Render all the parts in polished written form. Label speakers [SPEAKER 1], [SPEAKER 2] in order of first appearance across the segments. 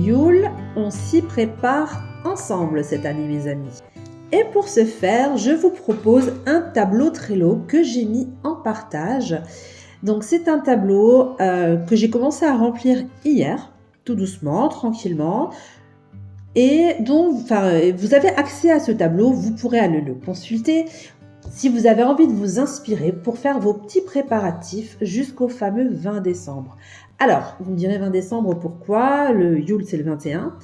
[SPEAKER 1] Yule, on s'y prépare ensemble cette année mes amis. Et pour ce faire, je vous propose un tableau Trello que j'ai mis en partage. Donc c'est un tableau que j'ai commencé à remplir hier, tout doucement, tranquillement. Et donc, vous avez accès à ce tableau, vous pourrez aller le consulter si vous avez envie de vous inspirer pour faire vos petits préparatifs jusqu'au fameux 20 décembre. Alors, vous me direz 20 décembre, pourquoi? Le Yule, c'est le 21.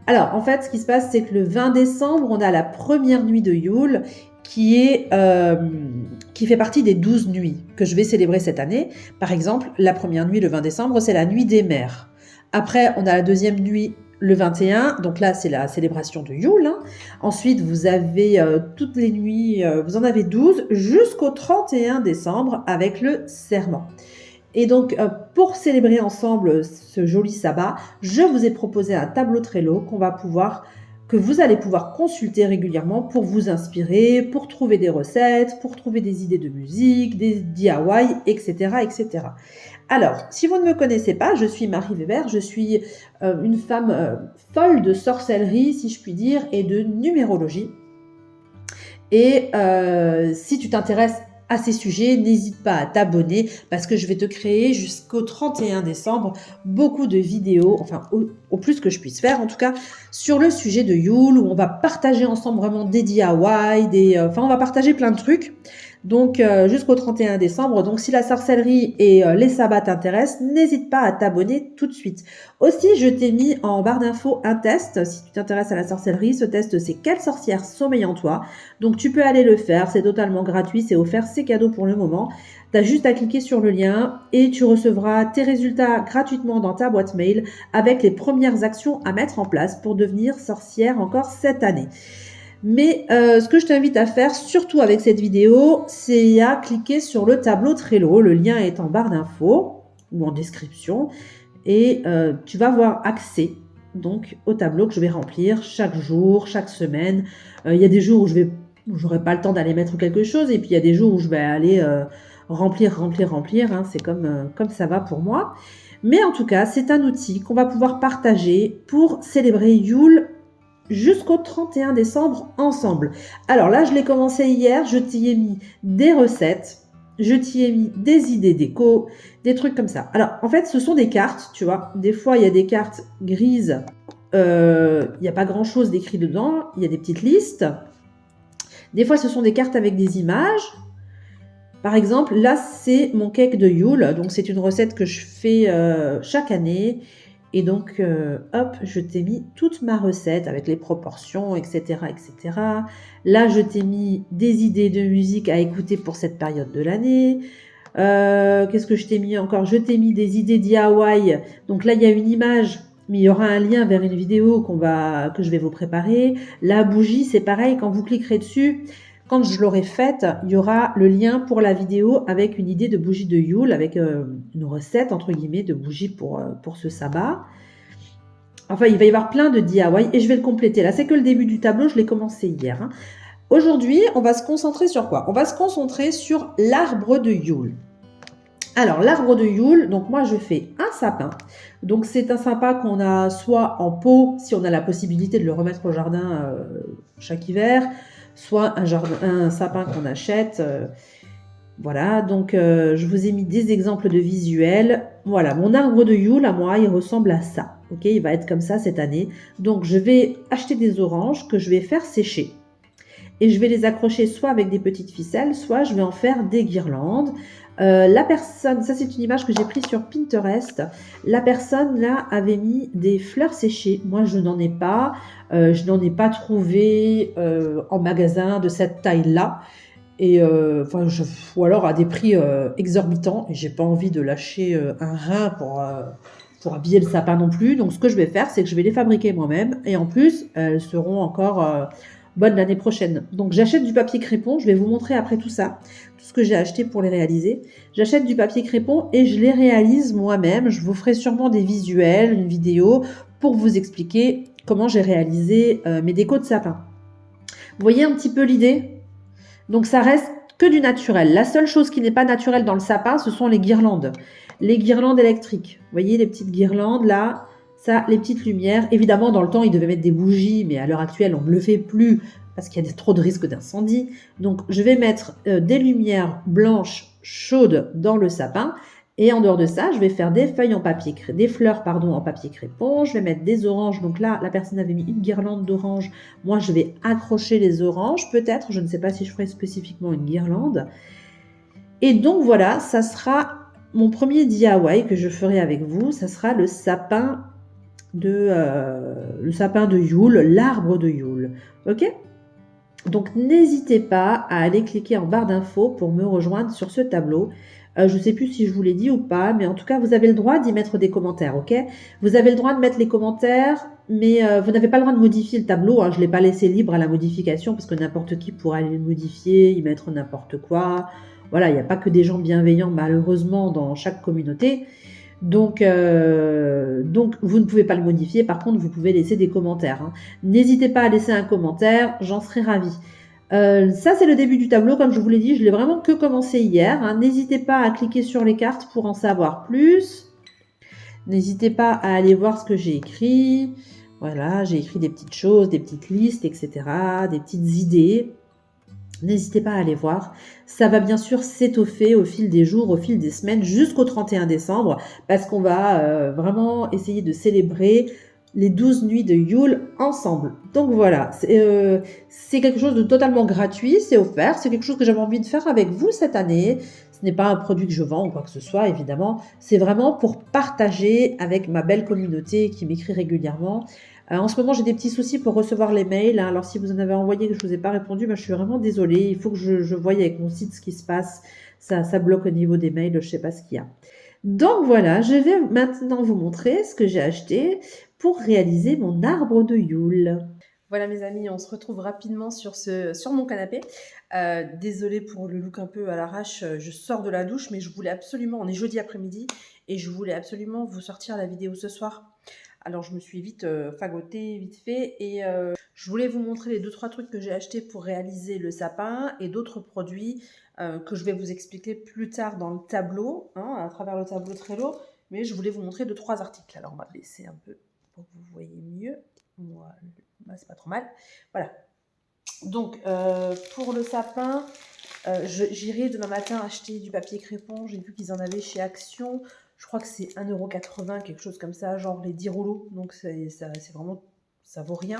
[SPEAKER 1] Alors, en fait, ce qui se passe, c'est que le 20 décembre, on a la première nuit de Yule qui fait partie des 12 nuits que je vais célébrer cette année. Par exemple, la première nuit, le 20 décembre, c'est la nuit des mers. Après, on a la deuxième nuit, le 21, donc là, c'est la célébration de Yule. Ensuite, vous avez toutes les nuits, vous en avez 12 jusqu'au 31 décembre avec le serment. Et donc, pour célébrer ensemble ce joli sabbat, je vous ai proposé un tableau Trello que vous allez pouvoir consulter régulièrement pour vous inspirer, pour trouver des recettes, pour trouver des idées de musique, des DIY, etc., etc. Alors, si vous ne me connaissez pas, je suis Marie Weber, je suis une femme folle de sorcellerie, si je puis dire, et de numérologie. Et si tu t'intéresses à ces sujets, n'hésite pas à t'abonner parce que je vais te créer jusqu'au 31 décembre beaucoup de vidéos, enfin au plus que je puisse faire en tout cas, sur le sujet de Yule où on va partager ensemble vraiment des DIY, on va partager plein de trucs. Donc jusqu'au 31 décembre, donc si la sorcellerie et les sabbats t'intéressent, n'hésite pas à t'abonner tout de suite. Aussi, je t'ai mis en barre d'infos un test, si tu t'intéresses à la sorcellerie, ce test c'est quelle sorcière sommeille en toi. Donc tu peux aller le faire, c'est totalement gratuit, c'est offert, c'est cadeau pour le moment. Tu as juste à cliquer sur le lien et tu recevras tes résultats gratuitement dans ta boîte mail avec les premières actions à mettre en place pour devenir sorcière encore cette année. Mais ce que je t'invite à faire, surtout avec cette vidéo, c'est à cliquer sur le tableau Trello. Le lien est en barre d'infos ou en description. Et tu vas avoir accès donc au tableau que je vais remplir chaque jour, chaque semaine. Il y a des jours où j'aurai pas le temps d'aller mettre quelque chose. Et puis il y a des jours où je vais aller remplir. Hein. C'est comme ça va pour moi. Mais en tout cas, c'est un outil qu'on va pouvoir partager pour célébrer Yule jusqu'au 31 décembre ensemble. Alors là, je l'ai commencé hier, je t'y ai mis des recettes, je t'y ai mis des idées déco, des trucs comme ça. Alors, en fait, ce sont des cartes, tu vois. Des fois, il y a des cartes grises, il n'y a pas grand-chose d'écrit dedans, il y a des petites listes. Des fois, ce sont des cartes avec des images. Par exemple, là, c'est mon cake de Yule. Donc, c'est une recette que je fais chaque année. Et donc, hop, je t'ai mis toute ma recette avec les proportions, etc., etc. Là, je t'ai mis des idées de musique à écouter pour cette période de l'année. Qu'est-ce que je t'ai mis encore? Je t'ai mis des idées DIY. Donc là, il y a une image, mais il y aura un lien vers une vidéo que je vais vous préparer. La bougie, c'est pareil, quand vous cliquerez dessus, quand je l'aurai faite, il y aura le lien pour la vidéo avec une idée de bougie de Yule, avec une recette, entre guillemets, de bougie pour ce sabbat. Enfin, il va y avoir plein de DIY et je vais le compléter. Là, c'est que le début du tableau, je l'ai commencé hier. Hein. Aujourd'hui, on va se concentrer sur quoi? On va se concentrer sur l'arbre de Yule. Alors, l'arbre de Yule, donc moi, je fais un sapin. Donc, c'est un sapin qu'on a soit en pot, si on a la possibilité de le remettre au jardin chaque hiver, soit un sapin qu'on achète. Voilà, donc je vous ai mis des exemples de visuels. Voilà, mon arbre de Yule, à moi, il ressemble à ça. Ok, il va être comme ça cette année. Donc, je vais acheter des oranges que je vais faire sécher. Et je vais les accrocher soit avec des petites ficelles, soit je vais en faire des guirlandes. La personne, ça c'est une image que j'ai prise sur Pinterest. La personne là avait mis des fleurs séchées. Moi, je n'en ai pas. Je n'en ai pas trouvé en magasin de cette taille-là. Et ou alors à des prix exorbitants. Et j'ai pas envie de lâcher un rein pour habiller le sapin non plus. Donc, ce que je vais faire, c'est que je vais les fabriquer moi-même. Et en plus, elles seront encore bonnes l'année prochaine. Donc, j'achète du papier crépon. Je vais vous montrer après tout ça, tout ce que j'ai acheté pour les réaliser. J'achète du papier crépon et je les réalise moi-même. Je vous ferai sûrement des visuels, une vidéo pour vous expliquer comment j'ai réalisé mes décos de sapin. Vous voyez un petit peu l'idée? Donc, ça reste que du naturel. La seule chose qui n'est pas naturelle dans le sapin, ce sont les guirlandes. Les guirlandes électriques. Vous voyez les petites guirlandes là, Ça, les petites lumières, évidemment, dans le temps, ils devaient mettre des bougies, mais à l'heure actuelle, on ne le fait plus parce qu'il y a trop de risques d'incendie. Donc, je vais mettre des lumières blanches chaudes dans le sapin. Et en dehors de ça, je vais faire des feuilles en papier, des fleurs, pardon, en papier crépon. Je vais mettre des oranges. Donc là, la personne avait mis une guirlande d'oranges. Moi, je vais accrocher les oranges, peut-être. Je ne sais pas si je ferai spécifiquement une guirlande. Et donc voilà, ça sera mon premier DIY que je ferai avec vous. Ça sera le sapin de Yule, l'arbre de Yule. Ok? Donc n'hésitez pas à aller cliquer en barre d'infos pour me rejoindre sur ce tableau. Je ne sais plus si je vous l'ai dit ou pas, mais en tout cas, vous avez le droit d'y mettre des commentaires, ok? Vous avez le droit de mettre les commentaires, mais vous n'avez pas le droit de modifier le tableau, hein. Je ne l'ai pas laissé libre à la modification parce que n'importe qui pourra aller le modifier, y mettre n'importe quoi. Voilà, il n'y a pas que des gens bienveillants, malheureusement, dans chaque communauté. Donc, vous ne pouvez pas le modifier. Par contre, vous pouvez laisser des commentaires, hein. N'hésitez pas à laisser un commentaire, j'en serai ravie. Ça, c'est le début du tableau. Comme je vous l'ai dit, je l'ai vraiment que commencé hier, hein. N'hésitez pas à cliquer sur les cartes pour en savoir plus. N'hésitez pas à aller voir ce que j'ai écrit. Voilà, j'ai écrit des petites choses, des petites listes, etc., des petites idées. N'hésitez pas à aller voir. Ça va bien sûr s'étoffer au fil des jours, au fil des semaines, jusqu'au 31 décembre, parce qu'on va vraiment essayer de célébrer les 12 nuits de Yule ensemble. Donc voilà, c'est quelque chose de totalement gratuit, c'est offert, c'est quelque chose que j'avais envie de faire avec vous cette année. Ce n'est pas un produit que je vends ou quoi que ce soit, évidemment. C'est vraiment pour partager avec ma belle communauté qui m'écrit régulièrement. En ce moment, j'ai des petits soucis pour recevoir les mails, hein. Alors, si vous en avez envoyé que je ne vous ai pas répondu, je suis vraiment désolée. Il faut que je voie avec mon site ce qui se passe. Ça bloque au niveau des mails, je ne sais pas ce qu'il y a. Donc voilà, je vais maintenant vous montrer ce que j'ai acheté pour réaliser mon arbre de Yule.
[SPEAKER 2] Voilà mes amis, on se retrouve rapidement sur mon canapé. Désolée pour le look un peu à l'arrache, je sors de la douche, mais je voulais absolument, on est jeudi après-midi, et je voulais absolument vous sortir la vidéo ce soir. Alors je me suis vite fagotée, vite fait, et je voulais vous montrer les 2-3 trucs que j'ai achetés pour réaliser le sapin, et d'autres produits que je vais vous expliquer plus tard dans le tableau, hein, à travers le tableau Trello, mais je voulais vous montrer 2-3 articles. Alors on va baisser un peu pour que vous voyez mieux. Voilà. Bah, c'est pas trop mal. Voilà. Donc, pour le sapin, j'irai demain matin acheter du papier crépon. J'ai vu qu'ils en avaient chez Action. Je crois que c'est 1,80 €, quelque chose comme ça, genre les 10 rouleaux. Donc, c'est vraiment, ça vaut rien.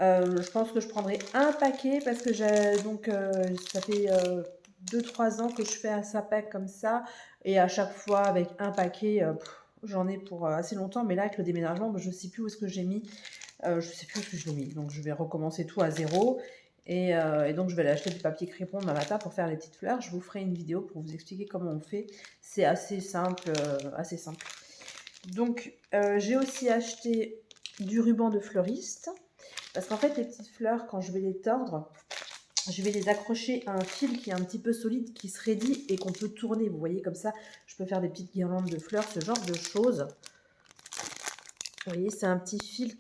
[SPEAKER 2] Je pense que je prendrai un paquet parce que ça fait 2-3 ans que je fais un sapin comme ça. Et à chaque fois, avec un paquet, j'en ai pour assez longtemps. Mais là, avec le déménagement, je ne sais plus où est-ce que j'ai mis. Je ne sais plus ce que je l'ai mis. Donc, je vais recommencer tout à zéro. Et donc, je vais aller acheter du papier crépon demain matin pour faire les petites fleurs. Je vous ferai une vidéo pour vous expliquer comment on fait. C'est assez simple, assez simple. Donc, j'ai aussi acheté du ruban de fleuriste. Parce qu'en fait, les petites fleurs, quand je vais les tordre, je vais les accrocher à un fil qui est un petit peu solide, qui se raidit et qu'on peut tourner. Vous voyez, comme ça, je peux faire des petites guirlandes de fleurs, ce genre de choses. Vous voyez, c'est un petit fil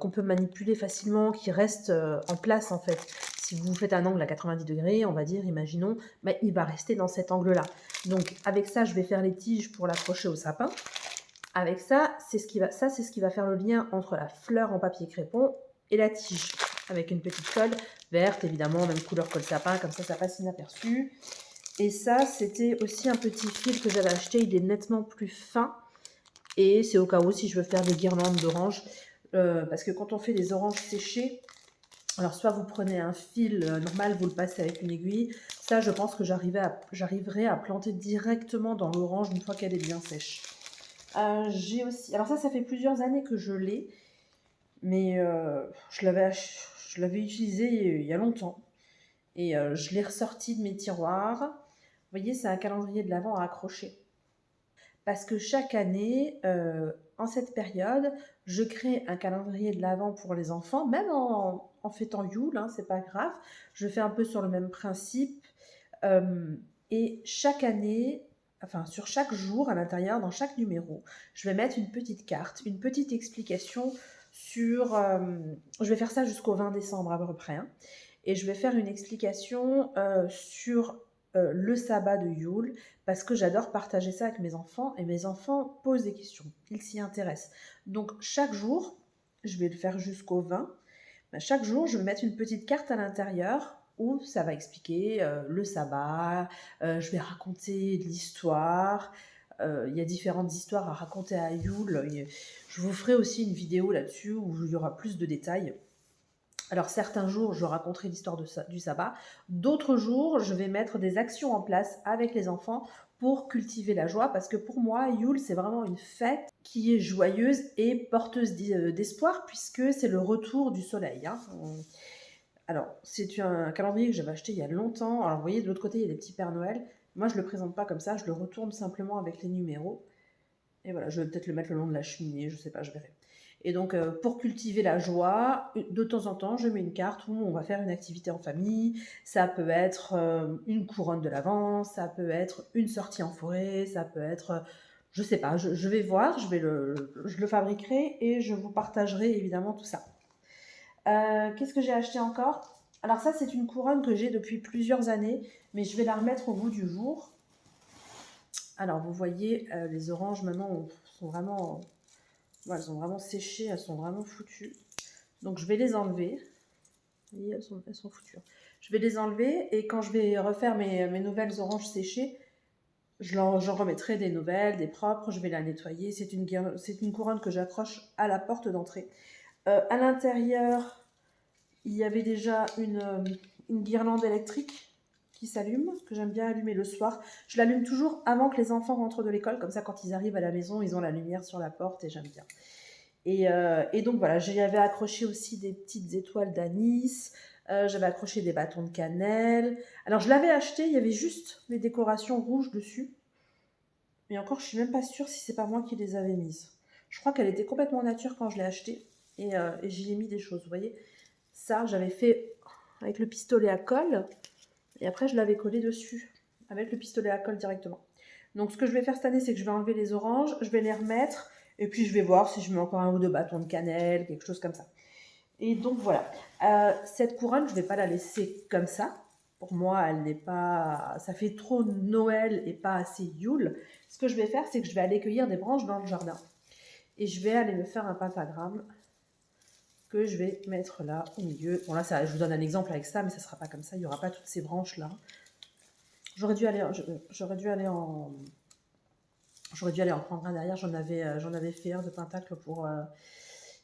[SPEAKER 2] qu'on peut manipuler facilement, qui reste en place en fait. Si vous faites un angle à 90 degrés, on va dire, imaginons, il va rester dans cet angle-là. Donc avec ça, je vais faire les tiges pour l'accrocher au sapin. Avec ça, c'est ce qui va faire le lien entre la fleur en papier crépon et la tige. Avec une petite colle verte, évidemment, même couleur que le sapin, comme ça passe inaperçu. Et ça, c'était aussi un petit fil que j'avais acheté, il est nettement plus fin. Et c'est au cas où si je veux faire des guirlandes d'oranges, parce que quand on fait des oranges séchées, alors soit vous prenez un fil normal, vous le passez avec une aiguille. Ça, je pense que j'arriverai à planter directement dans l'orange une fois qu'elle est bien sèche. J'ai aussi, alors ça fait plusieurs années que je l'ai, mais je l'avais utilisé il y a longtemps. Et je l'ai ressorti de mes tiroirs. Vous voyez, c'est un calendrier de l'Avent à accrocher. Parce que chaque année, en cette période, je crée un calendrier de l'Avent pour les enfants, même en fêtant Yule, hein, c'est pas grave. Je fais un peu sur le même principe. Et chaque année, enfin sur chaque jour à l'intérieur, dans chaque numéro, je vais mettre une petite carte, une petite explication sur... je vais faire ça jusqu'au 20 décembre à peu près, hein, et je vais faire une explication sur le sabbat de Yule parce que j'adore partager ça avec mes enfants et mes enfants posent des questions, ils s'y intéressent. Donc chaque jour, je vais le faire jusqu'au 20, ben, chaque jour je vais mettre une petite carte à l'intérieur où ça va expliquer le sabbat, je vais raconter l'histoire, il y a différentes histoires à raconter à Yule, je vous ferai aussi une vidéo là-dessus où il y aura plus de détails. Alors certains jours, je raconterai l'histoire du sabbat, d'autres jours, je vais mettre des actions en place avec les enfants pour cultiver la joie, parce que pour moi, Yule, c'est vraiment une fête qui est joyeuse et porteuse d'espoir, puisque c'est le retour du soleil. Hein. Alors, c'est un calendrier que j'avais acheté il y a longtemps. Alors, vous voyez, de l'autre côté, il y a des petits Pères Noël. Moi, je ne le présente pas comme ça, je le retourne simplement avec les numéros. Et voilà, je vais peut-être le mettre le long de la cheminée, je ne sais pas, je verrai. Et donc, pour cultiver la joie, de temps en temps, je mets une carte où on va faire une activité en famille. Ça peut être une couronne de l'Avent, ça peut être une sortie en forêt, ça peut être, je ne sais pas, je vais voir, je le fabriquerai et je vous partagerai évidemment tout ça. Qu'est-ce que j'ai acheté encore? Alors ça, c'est une couronne que j'ai depuis plusieurs années, mais je vais la remettre au goût du jour. Alors, vous voyez, les oranges maintenant sont vraiment... Voilà, elles ont vraiment séché, elles sont vraiment foutues. Donc je vais les enlever. Vous voyez, elles sont foutues. Je vais les enlever et quand je vais refaire mes nouvelles oranges séchées, j'en remettrai des nouvelles, des propres, je vais la nettoyer. C'est une couronne que j'accroche à la porte d'entrée. À l'intérieur, il y avait déjà une guirlande électrique qui s'allume, que j'aime bien allumer le soir. Je l'allume toujours avant que les enfants rentrent de l'école, comme ça quand ils arrivent à la maison, ils ont la lumière sur la porte et j'aime bien. Et donc voilà, j'y avais accroché aussi des petites étoiles d'anis, j'avais accroché des bâtons de cannelle. Alors je l'avais acheté, il y avait juste les décorations rouges dessus. Et encore, je suis même pas sûre si c'est pas moi qui les avais mises. Je crois qu'elle était complètement nature quand je l'ai achetée et j'y ai mis des choses, vous voyez. Ça, j'avais fait avec le pistolet à colle et après je l'avais collé dessus avec le pistolet à colle directement. Donc ce que je vais faire cette année, c'est que je vais enlever les oranges, je vais les remettre et puis je vais voir si je mets encore un ou deux bâtons de cannelle, quelque chose comme ça. Et donc voilà, cette couronne, je ne vais pas la laisser comme ça. Pour moi, elle n'est pas, ça fait trop Noël et pas assez Yule. Ce que je vais faire, c'est que je vais aller cueillir des branches dans le jardin et je vais aller me faire un pentagramme que je vais mettre là au milieu. Bon là, ça, je vous donne un exemple avec ça, mais ça ne sera pas comme ça. Il n'y aura pas toutes ces branches là. J'aurais dû aller en prendre un derrière. J'en avais fait un de pentacle pour.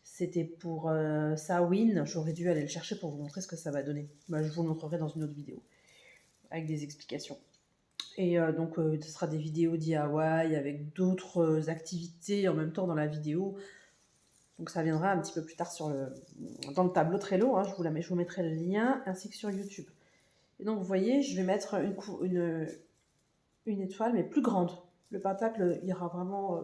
[SPEAKER 2] C'était pour Samhain. J'aurais dû aller le chercher pour vous montrer ce que ça va donner. Bah, je vous le montrerai dans une autre vidéo avec des explications. Et donc, ce sera des vidéos DIY avec d'autres activités en même temps dans la vidéo. Donc, ça viendra un petit peu plus tard dans le tableau Trello. Hein, je vous mettrai le lien ainsi que sur YouTube. Et donc, vous voyez, je vais mettre une étoile, mais plus grande. Le pentacle ira vraiment...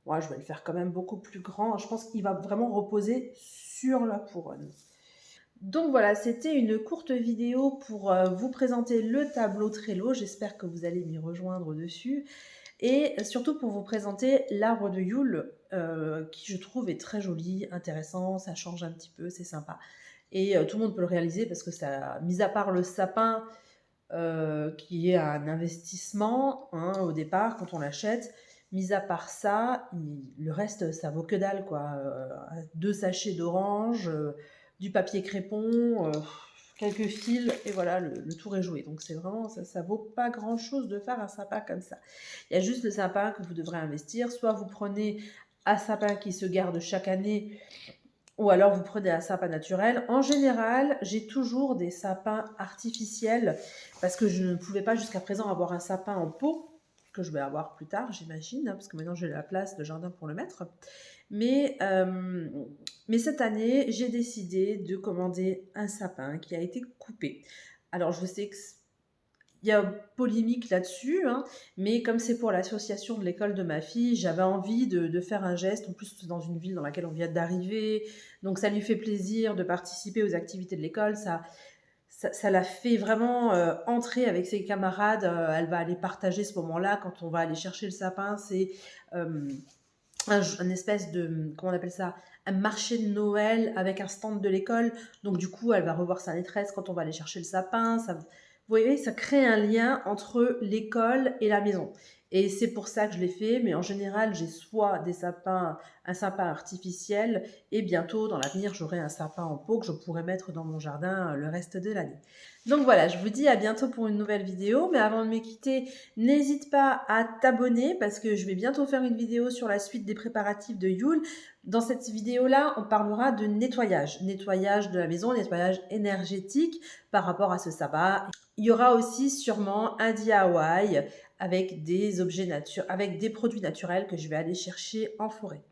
[SPEAKER 2] ouais, je vais le faire quand même beaucoup plus grand. Je pense qu'il va vraiment reposer sur la couronne. Donc voilà, c'était une courte vidéo pour vous présenter le tableau Trello. J'espère que vous allez m'y rejoindre dessus. Et surtout pour vous présenter l'arbre de Yule, qui je trouve est très joli, intéressant, ça change un petit peu, c'est sympa. Et tout le monde peut le réaliser parce que ça, mis à part le sapin, qui est un investissement hein, au départ quand on l'achète, mis à part ça, le reste ça vaut que dalle quoi. 2 sachets d'orange, du papier crépon, quelques fils et voilà le tour est joué. Donc c'est vraiment ça vaut pas grand chose de faire un sapin comme ça. Il y a juste le sapin que vous devrez investir. Soit vous prenez un sapin qui se garde chaque année, ou alors vous prenez un sapin naturel. En général, j'ai toujours des sapins artificiels parce que je ne pouvais pas jusqu'à présent avoir un sapin en pot, que je vais avoir plus tard, j'imagine, hein, parce que maintenant j'ai la place, le jardin pour le mettre. Mais cette année, j'ai décidé de commander un sapin qui a été coupé. Alors je sais que il y a polémique là-dessus, hein, mais comme c'est pour l'association de l'école de ma fille, j'avais envie de faire un geste. En plus, c'est dans une ville dans laquelle on vient d'arriver, donc ça lui fait plaisir de participer aux activités de l'école. Ça la fait vraiment entrer avec ses camarades. Elle va aller partager ce moment-là quand on va aller chercher le sapin. C'est un espèce de, comment on appelle ça, un marché de Noël avec un stand de l'école. Donc du coup, elle va revoir sa maîtresse quand on va aller chercher le sapin. voyez, ça crée un lien entre l'école et la maison. Et c'est pour ça que je l'ai fait, mais en général, j'ai soit un sapin artificiel, et bientôt, dans l'avenir, j'aurai un sapin en pot que je pourrai mettre dans mon jardin le reste de l'année. Donc voilà, je vous dis à bientôt pour une nouvelle vidéo, mais avant de me quitter, n'hésite pas à t'abonner parce que je vais bientôt faire une vidéo sur la suite des préparatifs de Yule. Dans cette vidéo-là, on parlera de nettoyage de la maison, nettoyage énergétique par rapport à ce sabbat. Il y aura aussi sûrement un DIY avec des avec des produits naturels que je vais aller chercher en forêt.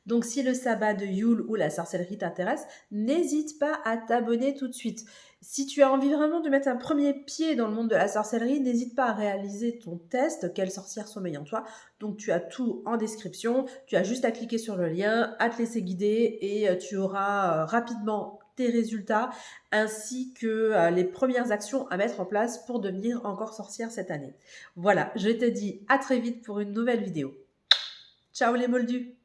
[SPEAKER 2] Donc si le sabbat de Yule ou la sorcellerie t'intéresse, n'hésite pas à t'abonner tout de suite. Si tu as envie vraiment de mettre un premier pied dans le monde de la sorcellerie, n'hésite pas à réaliser ton test, quelle sorcière sommeille en toi. Donc tu as tout en description, tu as juste à cliquer sur le lien, à te laisser guider et tu auras rapidement tes résultats ainsi que les premières actions à mettre en place pour devenir encore sorcière cette année. Voilà, je te dis à très vite pour une nouvelle vidéo. Ciao les moldus!